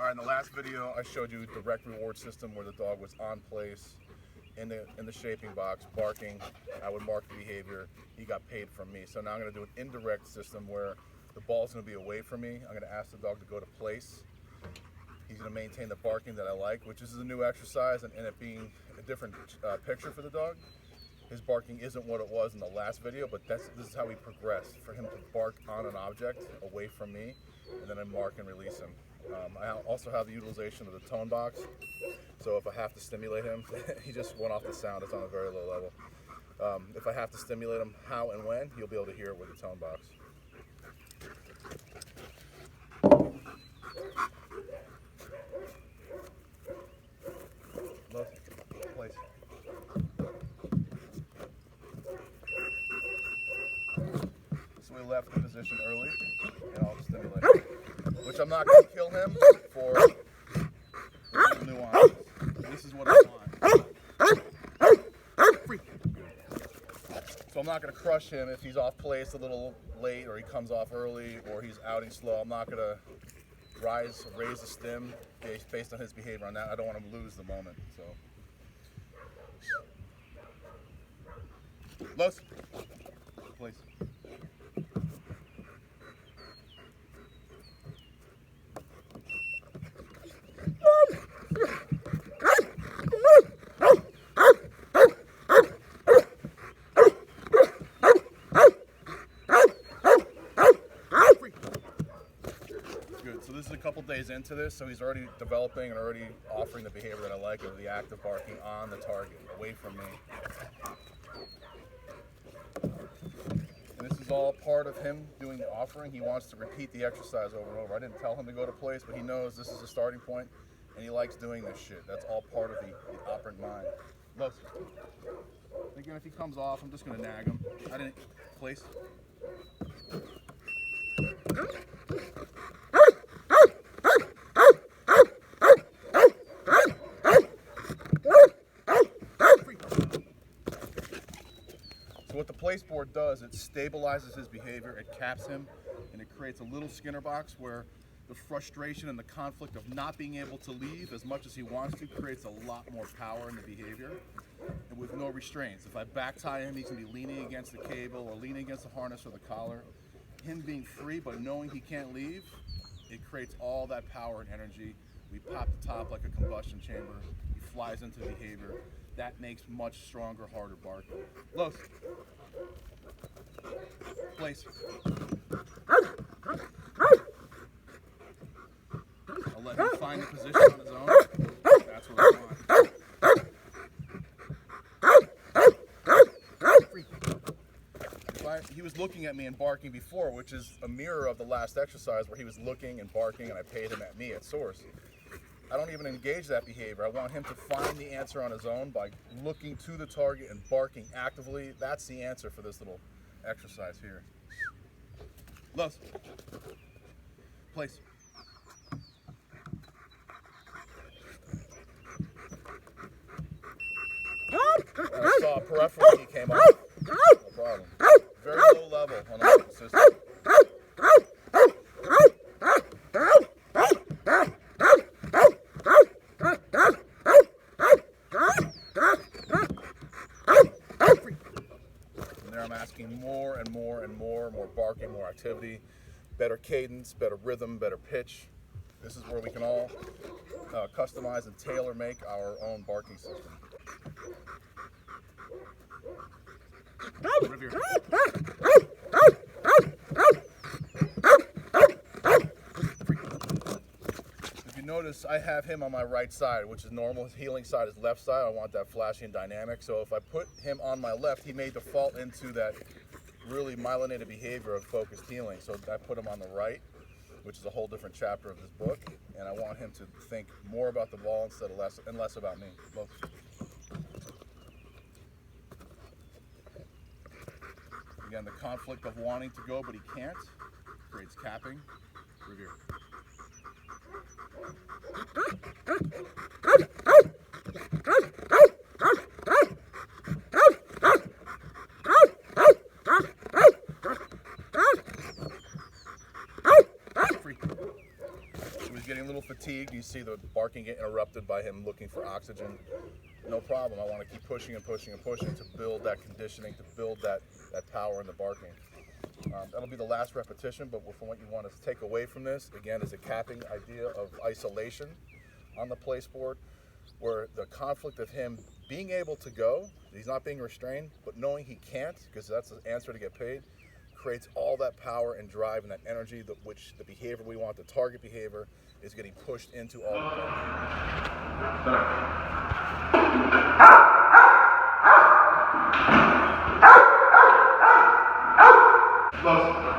right, in the last video, I showed you direct reward system where the dog was on place in the shaping box, barking. I would mark the behavior. He got paid from me. So now I'm going to do an indirect system where the ball's going to be away from me. I'm going to ask the dog to go to place. He's going to maintain the barking that I like, which is a new exercise, and it being a different picture for the dog. His barking isn't what it was in the last video, but this is how we progressed. For him to bark on an object away from me, and then I mark and release him. I also have the utilization of the tone box, so if I have to stimulate him, he just went off the sound, it's on a very low level. If I have to stimulate him how and when, you'll be able to hear it with the tone box. Look, place. So we left the position early, and I'll stimulate him. Which I'm not going to kill him for little nuances. This is what I want. Free. So I'm not going to crush him if he's off place a little late, or he comes off early, or he's outing slow. I'm not going to raise the stim based on his behavior on that. I don't want him to lose the moment. So, Los, please. Good. So this is a couple days into this, so he's already developing and already offering the behavior that I like of the active barking on the target, away from me. And this is all part of him doing the offering. He wants to repeat the exercise over and over. I didn't tell him to go to place, but he knows this is a starting point, and he likes doing this shit. That's all part of the operant mind. Look. Again, if he comes off, I'm just going to nag him. I didn't place. So what the place board does, it stabilizes his behavior, it caps him, and it creates a little Skinner box where the frustration and the conflict of not being able to leave as much as he wants to creates a lot more power in the behavior, and with no restraints. If I back tie him, he's going to be leaning against the cable or leaning against the harness or the collar. Him being free but knowing he can't leave, it creates all that power and energy. We pop the top like a combustion chamber. He flies into behavior. That makes much stronger, harder bark. Los. Place. I'll let him find the position on his own. That's what I want. He was looking at me and barking before, which is a mirror of the last exercise where he was looking and barking and I paid him at me at source. I don't even engage that behavior. I want him to find the answer on his own by looking to the target and barking actively. That's the answer for this little exercise here. Los. Place. I saw peripherally he came off. No problem. Very low level on the system. And there I'm asking more and more and more barking, more activity, better cadence, better rhythm, better pitch. This is where we can all customize and tailor make our own barking system. If you notice, I have him on my right side, which is normal. His healing side is left side. I want that flashy and dynamic. So if I put him on my left, he may default into that really myelinated behavior of focused healing. So I put him on the right, which is a whole different chapter of this book. And I want him to think more about the ball instead of less about me. Look. Again, the conflict of wanting to go but he can't creates capping. Revere. Free. He was getting getting a little fatigued. You see the barking get interrupted by him looking for oxygen. No problem. I want to keep pushing and pushing and pushing to build that conditioning, to build that power in the barking. That'll be the last repetition, but from what you want to take away from this, again, is a capping idea of isolation on the play sport, where the conflict of him being able to go, he's not being restrained, but knowing he can't, because that's the answer to get paid, creates all that power and drive and that energy, which the behavior we want, the target behavior, is getting pushed into all the Go.